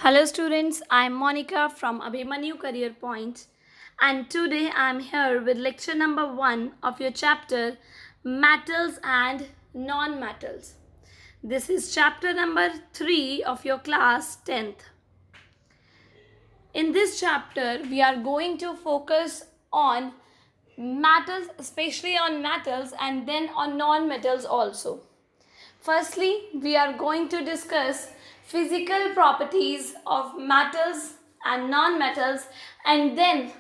Hello students, I am Monica from Abhimanyu Career Point and today I am here with lecture number 1 of your chapter Metals and Non-Metals. This is chapter number 3 of your class 10th. In this chapter we are going to focus on metals, especially on metals and then on non-metals also. Firstly, we are going to discuss physical properties of metals and non-metals and then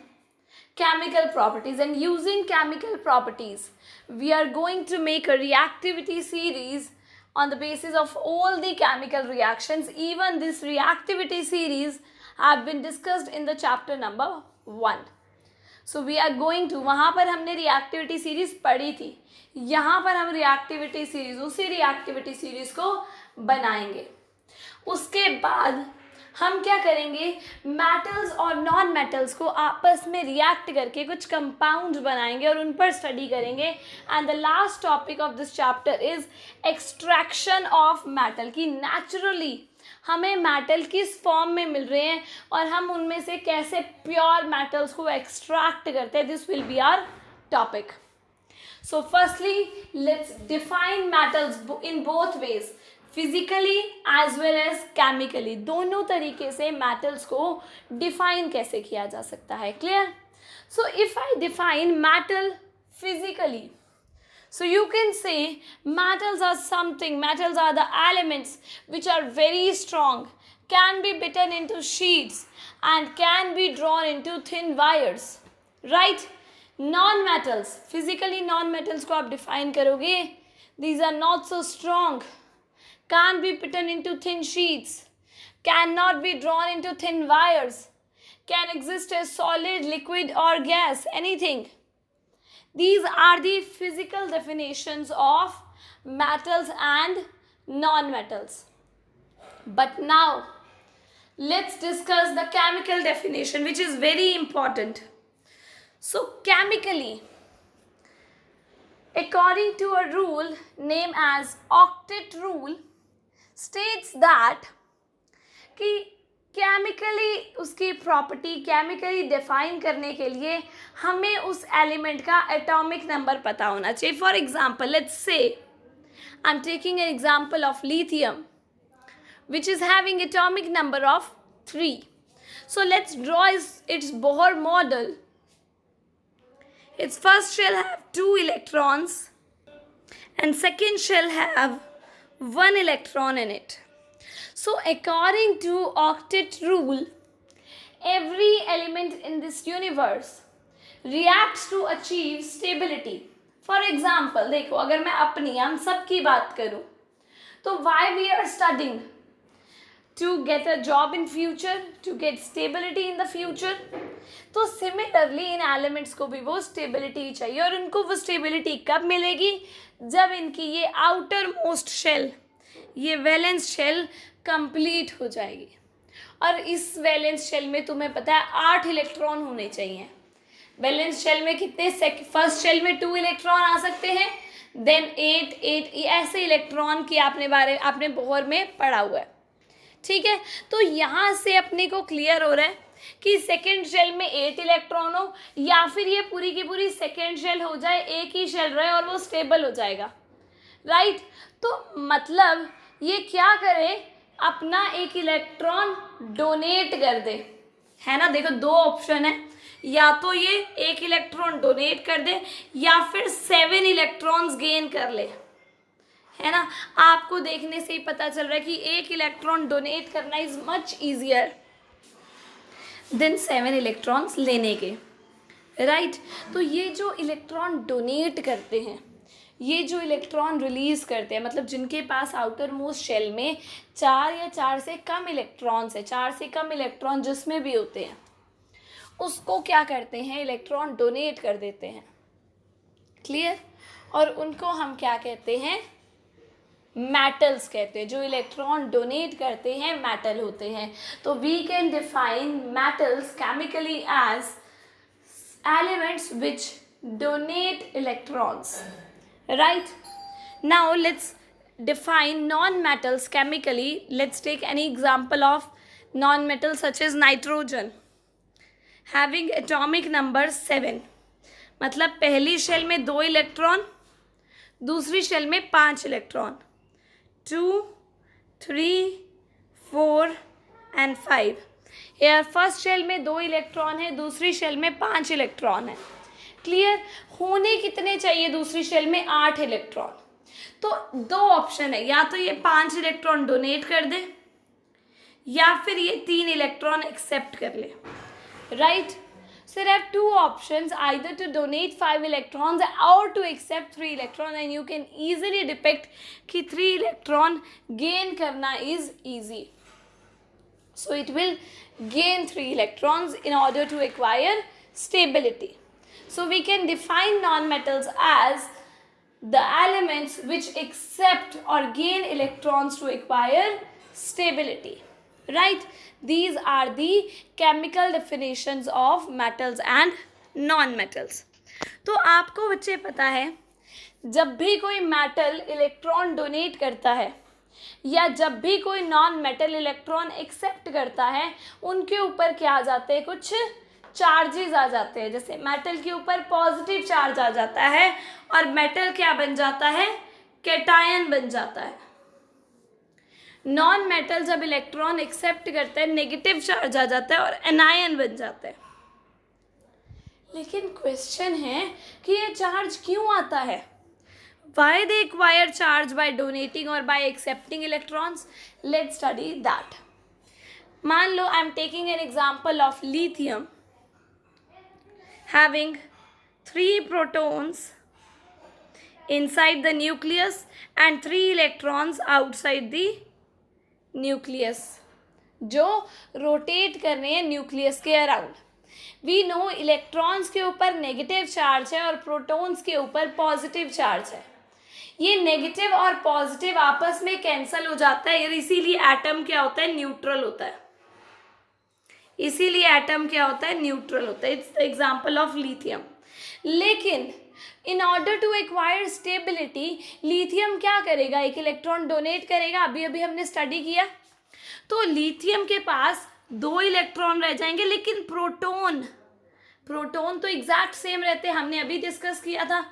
chemical properties, and using chemical properties we are going to make a reactivity series on the basis of all the chemical reactions. Even this reactivity series have been discussed in the chapter number 1. So we are going to, वहाँ पर हमने reactivity series पढ़ी थी, यहाँ पर हम reactivity series उसी reactivity series को बनाएंगे. उसके बाद हम क्या करेंगे, मेटल्स और नॉन मेटल्स को आपस में रिएक्ट करके कुछ कंपाउंड बनाएंगे और उन पर स्टडी करेंगे. And the last topic of this chapter is extraction of metal, कि नेचुरली हमें मेटल किस फॉर्म में मिल रहे हैं और हम उनमें से कैसे प्योर मेटल्स को एक्सट्रैक्ट करते हैं. This will be our topic. So firstly let's define metals in both ways, physically as well as chemically. दोनों तरीके से मेटल्स को डिफाइन कैसे किया जा सकता है. Clear? So if I define metal physically, so you can say metals are the elements which are very strong, can be bitten into sheets and can be drawn into thin wires, right? Non-metals, physically non-metals को आप define करोगे, these are not so strong, can't be bitten into thin sheets, cannot be drawn into thin wires, can exist as solid, liquid or gas, anything. These are the physical definitions of metals and non-metals. But now, let's discuss the chemical definition, which is very important. So, chemically, according to a rule named as octet rule, states that कि chemically उसकी property chemically define करने के लिए हमें उस element का atomic number पता होना चाहिए. For example, let's say I am taking an example of lithium which is having atomic number of 3. So let's draw it's Bohr model. It's first shall have 2 electrons and second shell have 1 electron in it. So according to octet rule, every element in this universe reacts to achieve stability. For example, देखो, अगर मैं अपनी हम सब की बात करूँ तो why we are studying? To get a job in future, to get stability in the future. तो similarly इन elements को भी वो stability चाहिए, और उनको वो stability कब मिलेगी, जब इनकी ये outer most shell, ये वैलेंस शेल कंप्लीट हो जाएगी. और इस वैलेंस शेल में तुम्हें पता है 8 इलेक्ट्रॉन होने चाहिए. वैलेंस शेल में कितने, फर्स्ट शेल में 2 इलेक्ट्रॉन आ सकते हैं, देन 8 ऐसे इलेक्ट्रॉन की आपने बोहर में पढ़ा हुआ है. ठीक है, तो यहाँ से अपने को क्लियर हो रहा है कि सेकेंड शेल में 8 इलेक्ट्रॉन हो, या फिर ये पूरी की पूरी सेकेंड शेल हो जाए, एक ही शेल रहे और वो स्टेबल हो जाएगा, राइट? तो मतलब ये क्या करे, अपना एक इलेक्ट्रॉन डोनेट कर दे, है ना. देखो 2 ऑप्शन है, या तो ये एक इलेक्ट्रॉन डोनेट कर दे या फिर 7 इलेक्ट्रॉन्स गेन कर ले, है ना. आपको देखने से ही पता चल रहा है कि एक इलेक्ट्रॉन डोनेट करना is much easier than 7 electrons लेने के, राइट? तो ये जो इलेक्ट्रॉन डोनेट करते हैं, ये जो इलेक्ट्रॉन रिलीज़ करते हैं, मतलब जिनके पास आउटर मोस्ट शेल में 4 या 4 से कम इलेक्ट्रॉन्स है, 4 से कम इलेक्ट्रॉन जिसमें भी होते हैं, उसको क्या करते हैं, इलेक्ट्रॉन डोनेट कर देते हैं. क्लियर? और उनको हम क्या कहते हैं, मेटल्स कहते हैं. जो इलेक्ट्रॉन डोनेट करते हैं मेटल होते हैं. तो we can define metals chemically as elements which donate electrons. Right? Now let's define non-metals chemically. Let's take any example of non-metal such as nitrogen having atomic number 7, मतलब पहली shell में 2 electron, दूसरी shell में 5 electron, 2, 3, 4 and 5. यार first shell में 2 electron है, दूसरी shell में 5 इलेक्ट्रॉन है. क्लियर. होने कितने चाहिए दूसरी शेल में? 8 इलेक्ट्रॉन. तो 2 ऑप्शन है, या तो ये 5 इलेक्ट्रॉन डोनेट कर दे या फिर ये 3 इलेक्ट्रॉन एक्सेप्ट कर ले. Right. So there are 2 options, either to donate 5 electrons or to accept 3 electrons, and you can easily depict कि 3 electron gain करना is easy. So it will gain 3 electrons in order to acquire stability. So we can define non-metals as the elements which accept or gain electrons to acquire stability. Right? These are the chemical definitions of metals and non-metals. तो आपको बच्चे पता है, जब भी कोई metal electron donate करता है या जब भी कोई नॉन मेटल इलेक्ट्रॉन एक्सेप्ट करता है, उनके ऊपर क्या आ जाते हैं? कुछ चार्जेस आ जाते हैं. जैसे मेटल के ऊपर पॉजिटिव चार्ज आ जाता है और मेटल क्या बन जाता है? कैटायन बन जाता है. नॉन मेटल जब इलेक्ट्रॉन एक्सेप्ट करता है, नेगेटिव चार्ज आ जाता है और एनायन बन जाता है. लेकिन क्वेश्चन है कि ये चार्ज क्यों आता है? Why they acquire charge by donating or by accepting electrons? Let's study that. मान लो I am taking an example of lithium having 3 protons inside the nucleus and 3 electrons outside the nucleus, जो rotate कर रहे हैं nucleus के around. We know electrons के ऊपर negative charge है और प्रोटॉन्स के ऊपर पॉजिटिव चार्ज है. ये नेगेटिव और पॉजिटिव आपस में कैंसल हो जाता है, इसीलिए एटम क्या होता है? न्यूट्रल होता है. इसीलिए एटम क्या होता है? न्यूट्रल होता है. It's the example of lithium. लेकिन in order to acquire stability, lithium क्या करेगा? एक इलेक्ट्रॉन डोनेट करेगा. अभी अभी हमने स्टडी किया, तो लिथियम के पास 2 इलेक्ट्रॉन रह जाएंगे, लेकिन प्रोटॉन तो एग्जैक्ट सेम रहते हैं. हमने अभी डिस्कस किया था,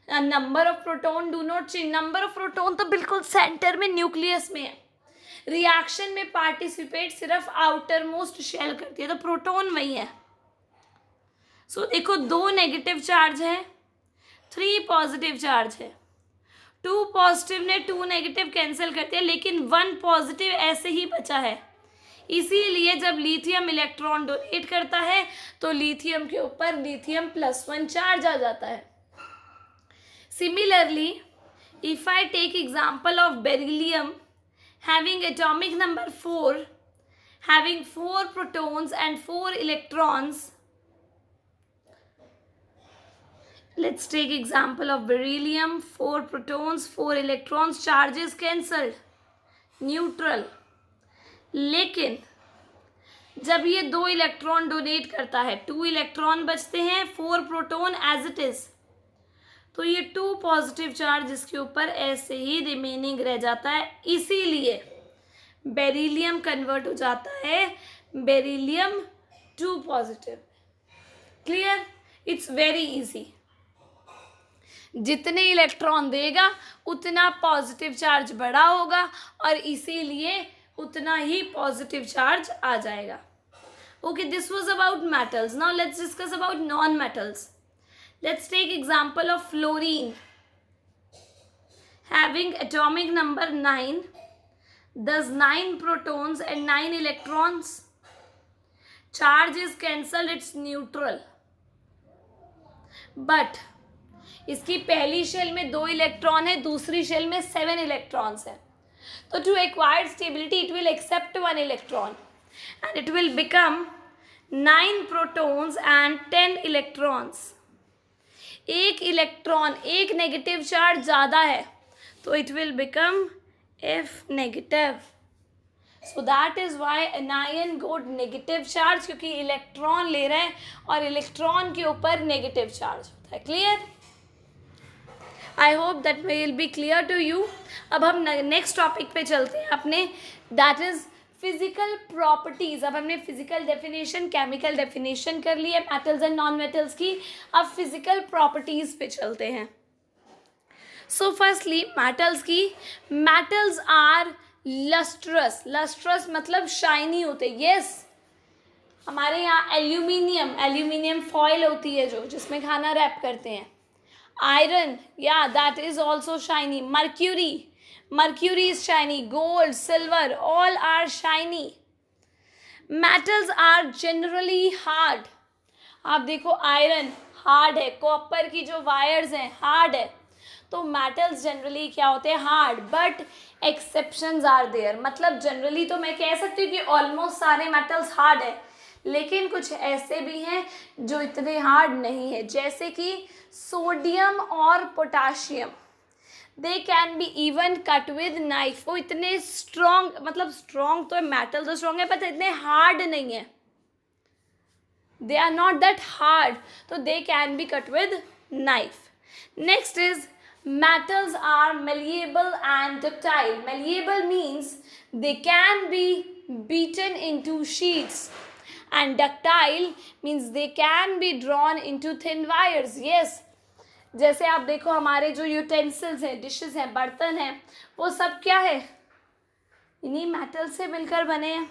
number of proton do not change. Number of proton तो बिल्कुल सेंटर में न्यूक्लियस में है. रिएक्शन में पार्टिसिपेट सिर्फ आउटर मोस्ट शेल करती है, तो प्रोटॉन वही है. सो देखो, 2 नेगेटिव चार्ज है, 3 पॉजिटिव चार्ज है. 2 पॉजिटिव ने 2 नेगेटिव कैंसिल करते हैं, लेकिन 1 पॉजिटिव ऐसे ही बचा है. इसीलिए जब लिथियम इलेक्ट्रॉन डोनेट करता है तो लिथियम के ऊपर लिथियम +1 चार्ज आ जाता है. Similarly, if I take example of beryllium having atomic number 4, having 4 protons and 4 electrons. Let's take example of beryllium. 4 protons, 4 electrons, charges cancelled, neutral. लेकिन जब ये 2 इलेक्ट्रॉन डोनेट करता है, 2 इलेक्ट्रॉन बचते हैं, 4 प्रोटॉन एज इट इज, तो ये 2 positive charge इसके ऊपर ऐसे ही रिमेनिंग रह जाता है. इसीलिए बेरिलियम कन्वर्ट हो जाता है beryllium 2 positive. Clear? It's very easy. जितने इलेक्ट्रॉन देगा उतना पॉजिटिव चार्ज बड़ा होगा और इसीलिए उतना ही पॉजिटिव चार्ज आ जाएगा. Okay, this was about metals. Now let's discuss about non metals. Let's take example of fluorine having atomic number 9, thus 9 protons and 9 electrons. Charge is cancelled, it's neutral. But इसकी पहली shell में 2 electron है, दूसरी shell में 7 electrons है. तो to acquire stability it will accept 1 electron and it will become 9 protons and 10 electrons. एक electron, एक नेगेटिव चार्ज ज़्यादा है, तो it will become F negative. So that is why anion got negative charge, क्योंकि electron ले रहे हैं और इलेक्ट्रॉन के ऊपर नेगेटिव चार्ज होता है. Clear? I hope that will be clear to you. अब हम नेक्स्ट टॉपिक पे चलते हैं अपने, दैट इज़ फिजिकल प्रॉपर्टीज। अब हमने फिजिकल डेफिनेशन, केमिकल डेफिनेशन कर ली है मेटल्स एंड नॉन मेटल्स की। अब फिजिकल प्रॉपर्टीज पे चलते हैं। सो फर्स्टली मेटल्स की, मेटल्स आर लस्ट्रस। लस्ट्रस मतलब शाइनी होते। यस, हमारे यहाँ एल्यूमिनियम फॉयल होती है जो, जिसमें खाना रैप करते हैं। आयरन, या that is also shiny. Mercury is shiny. Gold, silver, all are shiny. Metals are generally hard. आप देखो आयरन हार्ड है, कॉपर की जो वायर्स हैं हार्ड है। तो मेटल्स जनरली क्या होते हैं? Hard. But exceptions are there. मतलब जनरली तो मैं कह सकती हूँ कि ऑलमोस्ट सारे मेटल्स हार्ड है, लेकिन कुछ ऐसे भी हैं जो इतने हार्ड नहीं है, जैसे कि सोडियम और potassium. They can be even cut with knife. वो इतने स्ट्रॉन्ग, मतलब स्ट्रॉन्ग तो है, मेटल तो स्ट्रॉन्ग है, पर इतने हार्ड नहीं है। They are not that hard, तो they can be cut with knife. Next is metals are malleable and ductile. Malleable means they can be beaten into sheets, and ductile means they can be drawn into thin wires. Yes, जैसे आप देखो हमारे जो utensils हैं, dishes हैं, बर्तन हैं, वो सब क्या है? इन्हीं मेटल से मिलकर बने हैं।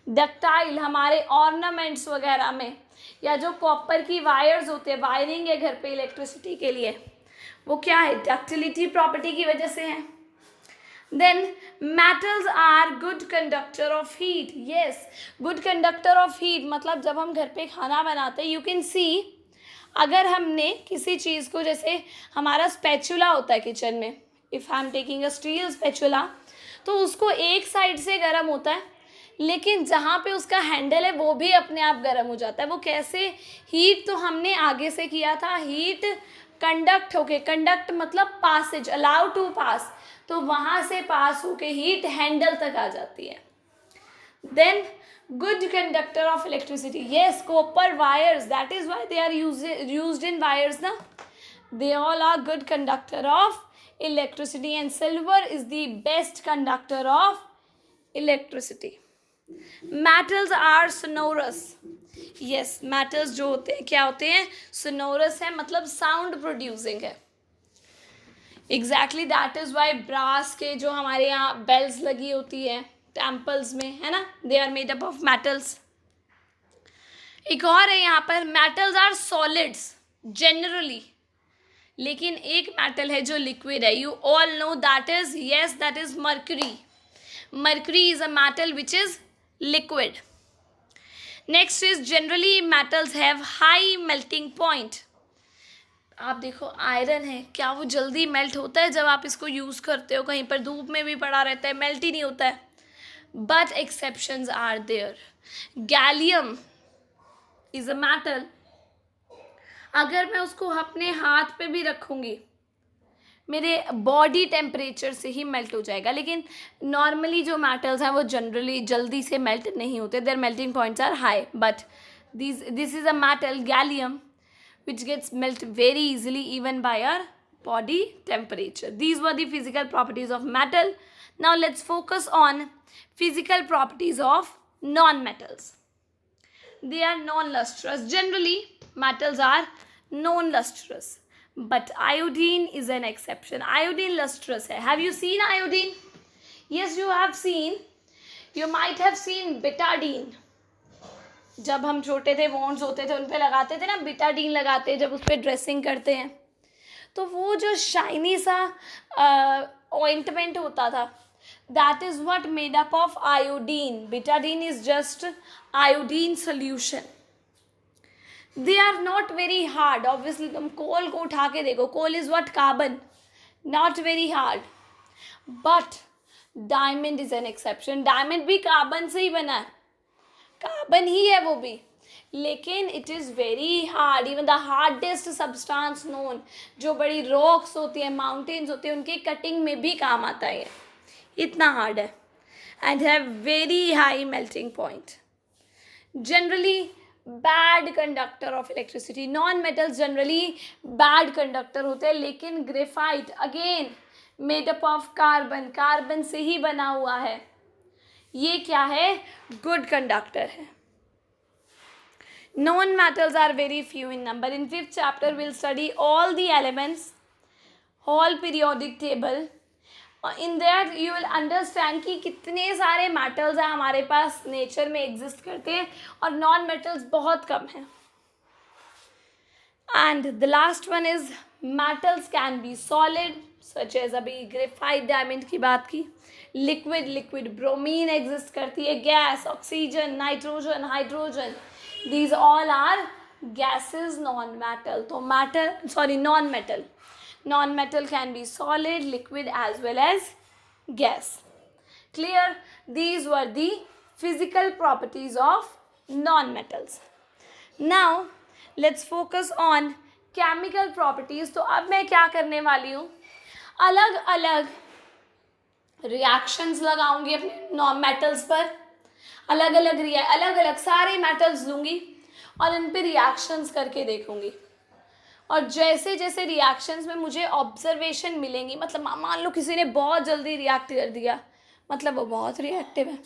डक्टाइल हमारे ऑर्नामेंट्स वगैरह में, या जो कॉपर की वायर्स होते हैं, वायरिंग है घर पे इलेक्ट्रिसिटी के लिए, वो क्या है? डक्टिलिटी प्रॉपर्टी की वजह से है। Then metals are good conductor of heat. Yes, good conductor of heat मतलब जब हम घर पे खाना बनाते हैं, यू कैन सी, अगर हमने किसी चीज़ को, जैसे हमारा स्पैचुला होता है किचन में, if I am taking a steel spatula, तो उसको एक साइड से गर्म होता है, लेकिन जहाँ पे उसका हैंडल है वो भी अपने आप गर्म हो जाता है। वो कैसे? हीट तो हमने आगे से किया था, हीट कंडक्ट होके, कंडक्ट मतलब पासेज, अलाउ टू पास, तो वहाँ से पास होके हीट हैंडल तक आ जाती है। Then good conductor of electricity. Yes, copper wires, that is why they are used in wires ना, they all are good conductor of electricity, and silver is the best conductor of electricity. Metals are sonorous. Yes, metals जो होते हैं क्या होते हैं? Sonorous है, मतलब sound producing है। Exactly that is why brass के जो हमारे यहाँ बेल्स लगी होती है टेम्पल्स में, है ना, they are made up of metals. एक और है यहाँ पर, मेटल्स आर सॉलिड्स जनरली, लेकिन एक मेटल है जो लिक्विड है। You all know that is, yes, that is mercury. Mercury is a metal which is liquid. Next is generally metals have high melting point. आप देखो आयरन है, क्या वो जल्दी मेल्ट होता है? जब आप इसको यूज़ करते हो, कहीं पर धूप में भी पड़ा रहता है, मेल्ट ही नहीं होता है। But exceptions are there. Gallium is a metal, अगर मैं उसको अपने हाथ पे भी रखूँगी, मेरे बॉडी टेम्परेचर से ही मेल्ट हो जाएगा। लेकिन नॉर्मली जो मेटल्स हैं वो जनरली जल्दी से मेल्ट नहीं होते, their melting points are high. But this is a metal gallium which gets melt very easily even by our body temperature. These were the physical properties of metal. Now let's focus on physical properties of non-metals. They are non-lustrous. Generally metals are non-lustrous, but iodine is an exception. Iodine lustrous hai. Have you seen iodine? Yes, you have seen. You might have seen betadine. जब हम छोटे थे, wands होते थे, उन पे लगाते थे ना, बिटाडीन लगाते हैं जब उस पर ड्रेसिंग करते हैं, तो वो जो शाइनी सा ऑइंटमेंट होता था, that is what made up of iodine. Betadine is just iodine solution. They are not very hard. Obviously तुम कोल को उठा के देखो, coal is what? Carbon. Not very hard. But diamond is an exception. Diamond भी carbon से ही बना है, कार्बन ही है वो भी, लेकिन it is very hard. Even the hardest substance known, जो बड़ी रॉक्स होती हैं, माउंटेन्स होते हैं, उनके कटिंग में भी काम आता है, इतना हार्ड है. And have very high melting point. Generally bad conductor of electricity. Non metals generally bad conductor होते हैं, लेकिन graphite again made up of carbon, carbon से ही बना हुआ है. ये क्या है, गुड कंडक्टर है. Non metals are very few in number. In 5th chapter we'll study all the elements, whole periodic table. In that you will understand कि कितने सारे मेटल्स हैं हमारे पास नेचर में एग्जिस्ट करते हैं और नॉन मेटल्स बहुत कम हैं. And the last one is metals can be solid, such as अभी ग्रेफाइट डायमंड की बात की. लिक्विड ब्रोमीन एग्जिस्ट करती है. Gas, oxygen, nitrogen, hydrogen, these all are gases. Non metal तो non metal. Non-metal can be solid, liquid as well as gas. Clear? These were the physical properties of non-metals. Now, let's focus on chemical properties. तो अब मैं क्या करने वाली हूँ, अलग अलग reactions लगाऊंगी अपने non-metals पर. अलग अलग सारे metals लूँगी और इन पे reactions करके देखूँगी. और जैसे जैसे रिएक्शंस में मुझे ऑब्जर्वेशन मिलेंगी, मतलब मान लो किसी ने बहुत जल्दी रिएक्ट कर दिया, मतलब वो बहुत रिएक्टिव है.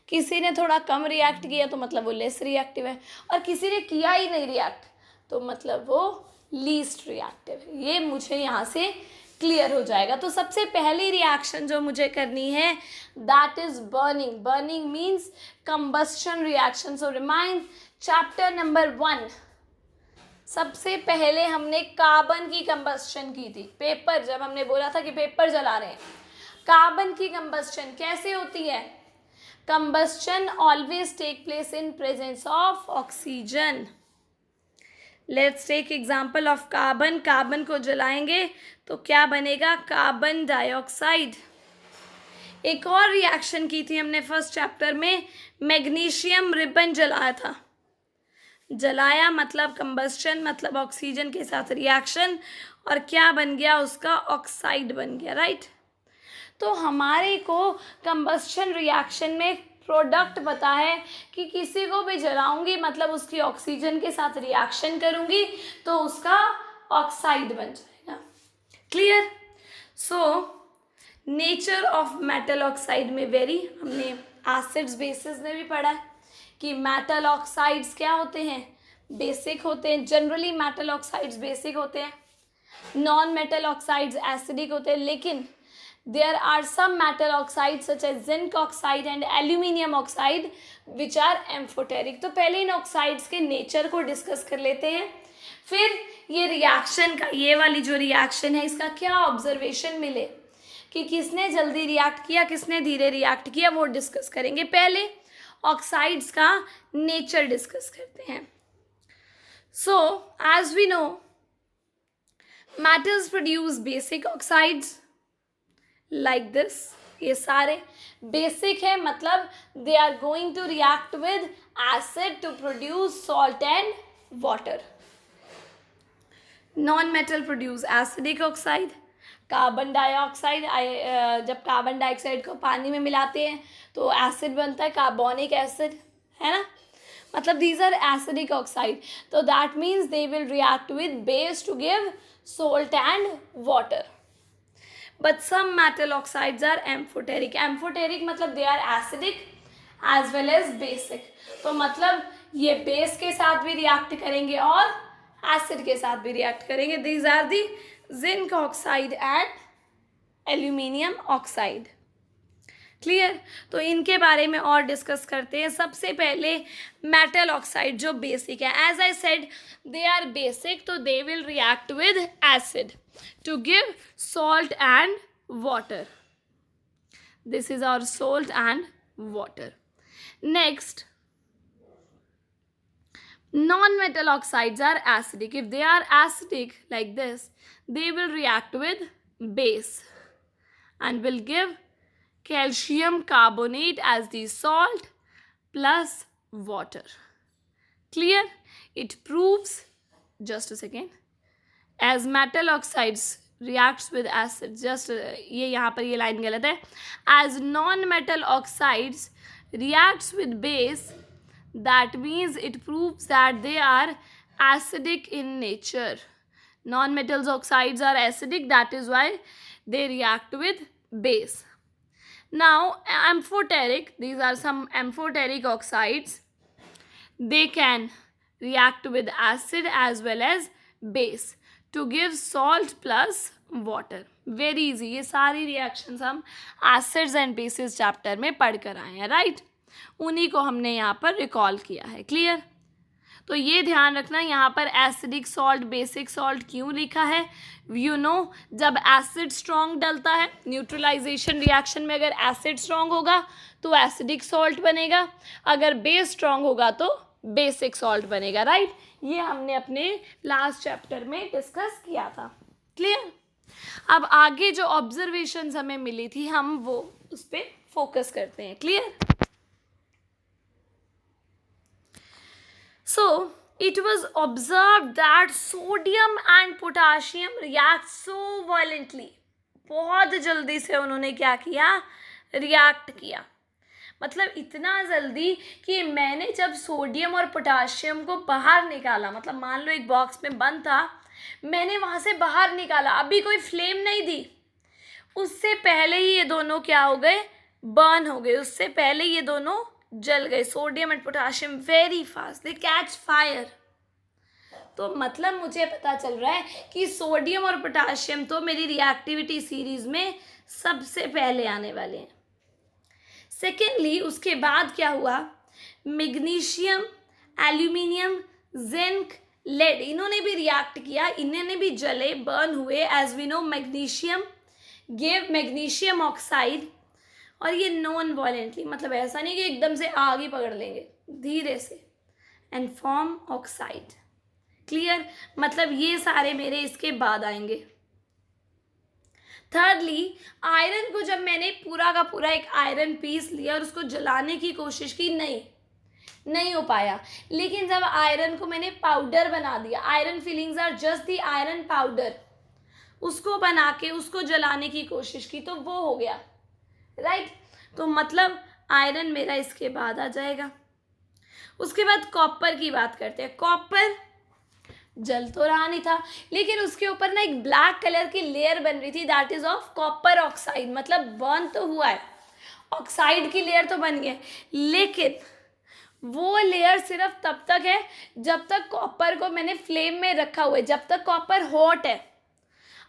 किसी ने थोड़ा कम रिएक्ट किया तो मतलब वो लेस रिएक्टिव है. और किसी ने किया ही नहीं रिएक्ट तो मतलब वो लीस्ट रिएक्टिव है. ये मुझे यहाँ से क्लियर हो जाएगा. तो सबसे पहली रिएक्शन जो मुझे करनी है that is burning. Burning means combustion reaction. So remind chapter number 1, सबसे पहले हमने कार्बन की कंबस्शन की थी. पेपर, जब हमने बोला था कि पेपर जला रहे हैं, कार्बन की कंबस्शन कैसे होती है. Combustion always take place in presence of oxygen. Let's take example of carbon. Carbon को जलाएंगे तो क्या बनेगा, कार्बन डाइऑक्साइड. एक और रिएक्शन की थी हमने फर्स्ट चैप्टर में, मैग्नीशियम रिबन जलाया था. जलाया मतलब कंबस्शन, मतलब ऑक्सीजन के साथ रिएक्शन, और क्या बन गया उसका, ऑक्साइड बन गया. राइट. तो हमारे को कंबस्शन रिएक्शन में प्रोडक्ट पता है कि किसी को भी जलाऊंगी मतलब उसकी ऑक्सीजन के साथ रिएक्शन करूंगी तो उसका ऑक्साइड बन जाएगा. Clear. So nature of metal oxide में वेरी, हमने एसिड्स बेसिस में भी पढ़ा है कि मेटल ऑक्साइड्स क्या होते हैं, बेसिक होते हैं. जनरली मेटल ऑक्साइड्स बेसिक होते हैं, नॉन मेटल ऑक्साइड्स एसिडिक होते हैं. लेकिन there are some metal oxides such as zinc oxide and aluminium oxide which are amphoteric. तो पहले इन ऑक्साइड्स के नेचर को डिस्कस कर लेते हैं, फिर ये रिएक्शन का, ये वाली जो रिएक्शन है इसका क्या ऑब्जर्वेशन मिले कि किसने जल्दी रिएक्ट किया, किसने धीरे रिएक्ट किया, वो डिस्कस करेंगे. पहले ऑक्साइड्स का नेचर डिस्कस करते हैं. So as we know metals produce basic oxides like this. ये सारे बेसिक है, मतलब they are going to react with acid to produce salt and water. Non metal produce acidic oxide. Carbon dioxide, जब carbon dioxide को पानी में मिलाते हैं तो एसिड बनता है, कार्बोनिक एसिड, है ना. मतलब दीज आर एसिडिक ऑक्साइड. तो that means they will react with base to give salt and water. But some metal oxides are amphoteric. Amphoteric मतलब they are acidic as well as basic. तो मतलब ये base के साथ भी react करेंगे और एसिड के साथ भी रिएक्ट करेंगे. These are the zinc oxide and aluminium oxide. Clear. तो इनके बारे में और डिस्कस करते हैं. सबसे पहले मेटल ऑक्साइड जो बेसिक है, as I said they are basic, तो they will react with acid to give salt and water. This is our salt and water. Next, non-metal oxides are acidic. If they are acidic like this, they will react with base and will give calcium carbonate as the salt plus water. Clear? It proves, just a second, as metal oxides reacts with acid, just ये यहाँ पर ये line गलत है, as non-metal oxides reacts with base, that means it proves that they are acidic in nature. Non-metal oxides are acidic, that is why they react with base. Now, amphoteric, these are some amphoteric oxides. They can react with acid as well as base to give salt plus water. Very easy, ये सारी reactions हम acids and bases chapter में पढ़ कर आए हैं, right? उन्हीं को हमने यहाँ पर रिकॉल किया है. क्लियर? तो ये ध्यान रखना, यहाँ पर एसिडिक सॉल्ट, बेसिक सॉल्ट क्यों लिखा है? यू नो, जब एसिड स्ट्रॉन्ग डलता है न्यूट्रलाइजेशन रिएक्शन में, अगर एसिड स्ट्रॉन्ग होगा तो एसिडिक सॉल्ट बनेगा, अगर बेस स्ट्रॉन्ग होगा तो बेसिक सॉल्ट बनेगा, राइट? ये हमने अपने लास्ट चैप्टर में डिस्कस किया था. क्लियर? अब आगे जो ऑब्जर्वेशंस हमें मिली थी हम वो उस पर फोकस करते हैं. Clear? So, it was observed that sodium and potassium react so violently. बहुत जल्दी से उन्होंने क्या किया? रिएक्ट किया. मतलब इतना जल्दी कि मैंने जब सोडियम और पोटाशियम को बाहर निकाला, मतलब मान लो एक बॉक्स में बंद था, मैंने वहाँ से बाहर निकाला, अभी कोई फ्लेम नहीं दी, उससे पहले ही ये दोनों क्या हो गए? बर्न हो गए. उससे पहले ये दोनों जल गए. Sodium and potassium very fast, they catch fire. तो मतलब मुझे पता चल रहा है कि सोडियम और पोटाशियम तो मेरी रिएक्टिविटी सीरीज में सबसे पहले आने वाले हैं. सेकेंडली, उसके बाद क्या हुआ? मैग्नीशियम, एल्यूमिनियम, जिंक, लेड, इन्होंने भी रिएक्ट किया, इन्होंने भी जले, बर्न हुए. As we know, magnesium give magnesium oxide, और ये नॉन वायलेंटली, मतलब ऐसा नहीं कि एकदम से आग ही पकड़ लेंगे, धीरे से, एंड फॉर्म ऑक्साइड. क्लियर? मतलब ये सारे मेरे इसके बाद आएंगे. थर्डली, आयरन को जब मैंने पूरा का पूरा एक आयरन पीस लिया और उसको जलाने की कोशिश की, नहीं हो पाया. लेकिन जब आयरन को मैंने पाउडर बना दिया, iron filings are just the iron powder, उसको बना के उसको जलाने की कोशिश की तो वो हो गया, राइट? तो मतलब आयरन मेरा इसके बाद आ जाएगा. उसके बाद कॉपर की बात करते हैं. कॉपर जल तो रहा नहीं था, लेकिन उसके ऊपर ना एक ब्लैक कलर की लेयर बन रही थी, that is of copper oxide. मतलब बर्न तो हुआ है, ऑक्साइड की लेयर तो बन गई, लेकिन वो लेयर सिर्फ तब तक है जब तक कॉपर को मैंने फ्लेम में रखा हुआ है, जब तक कॉपर हॉट है.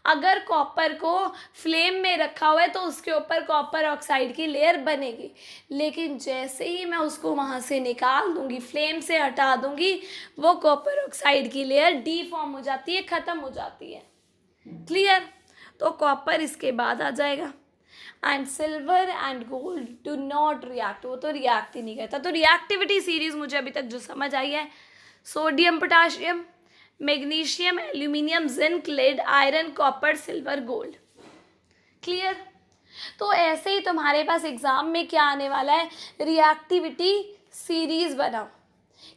अगर कॉपर को फ्लेम में रखा हुआ है तो उसके ऊपर कॉपर ऑक्साइड की लेयर बनेगी, लेकिन जैसे ही मैं उसको वहाँ से निकाल दूंगी, फ्लेम से हटा दूंगी, वो कॉपर ऑक्साइड की लेयर डीफॉर्म हो जाती है, ख़त्म हो जाती है. क्लियर? तो कॉपर इसके बाद आ जाएगा. And silver and gold do not react, वो तो रिएक्ट ही नहीं करता. तो रिएक्टिविटी सीरीज मुझे अभी तक जो समझ आई है, sodium potassium, magnesium, aluminium, zinc, lead, iron, copper, silver, gold. Clear? तो ऐसे ही तुम्हारे पास एग्जाम में क्या आने वाला है? रिएक्टिविटी सीरीज बनाओ,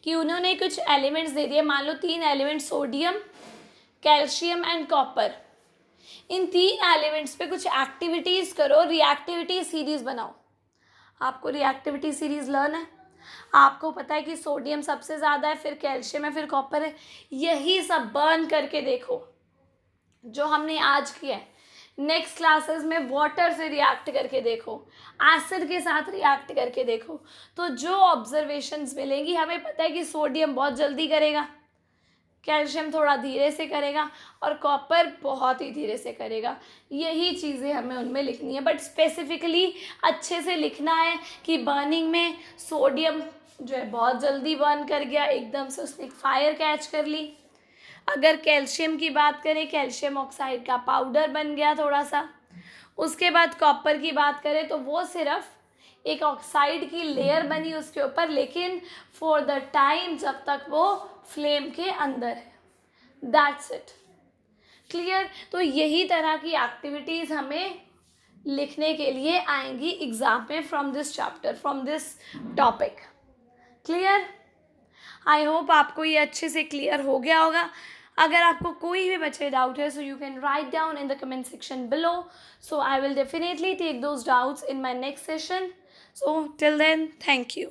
कि उन्होंने कुछ एलिमेंट्स दे दिए, मान लो 3 element, sodium, calcium and copper. In 3 elements पे कुछ एक्टिविटीज़ करो, रिएक्टिविटी सीरीज बनाओ. आपको रिएक्टिविटी सीरीज लर्न है, आपको पता है कि सोडियम सबसे ज़्यादा है, फिर कैल्शियम है, फिर कॉपर है. यही सब बर्न करके देखो जो हमने आज किया है. नेक्स्ट क्लासेस में वाटर से रिएक्ट करके देखो, एसिड के साथ रिएक्ट करके देखो. तो जो ऑब्जर्वेशंस मिलेंगी, हमें पता है कि सोडियम बहुत जल्दी करेगा, कैल्शियम थोड़ा धीरे से करेगा, और कॉपर बहुत ही धीरे से करेगा. यही चीज़ें हमें उनमें लिखनी है, बट स्पेसिफिकली अच्छे से लिखना है कि बर्निंग में सोडियम जो है बहुत जल्दी बर्न कर गया, एकदम से उसने फायर कैच कर ली. अगर कैल्शियम की बात करें, कैल्शियम ऑक्साइड का पाउडर बन गया थोड़ा सा. उसके बाद कॉपर की बात करें तो वो सिर्फ एक ऑक्साइड की लेयर बनी उसके ऊपर, लेकिन फॉर द टाइम जब तक वो फ्लेम के अंदर है. That's it. क्लियर? तो यही तरह की एक्टिविटीज़ हमें लिखने के लिए आएंगी एग्जाम में, from this chapter, from this topic. Clear? I hope आपको ये अच्छे से क्लियर हो गया होगा. अगर आपको कोई भी बचे डाउट है, so you can write down in the comment section below. So I will definitely take those doubts in my next session. So till then, thank you.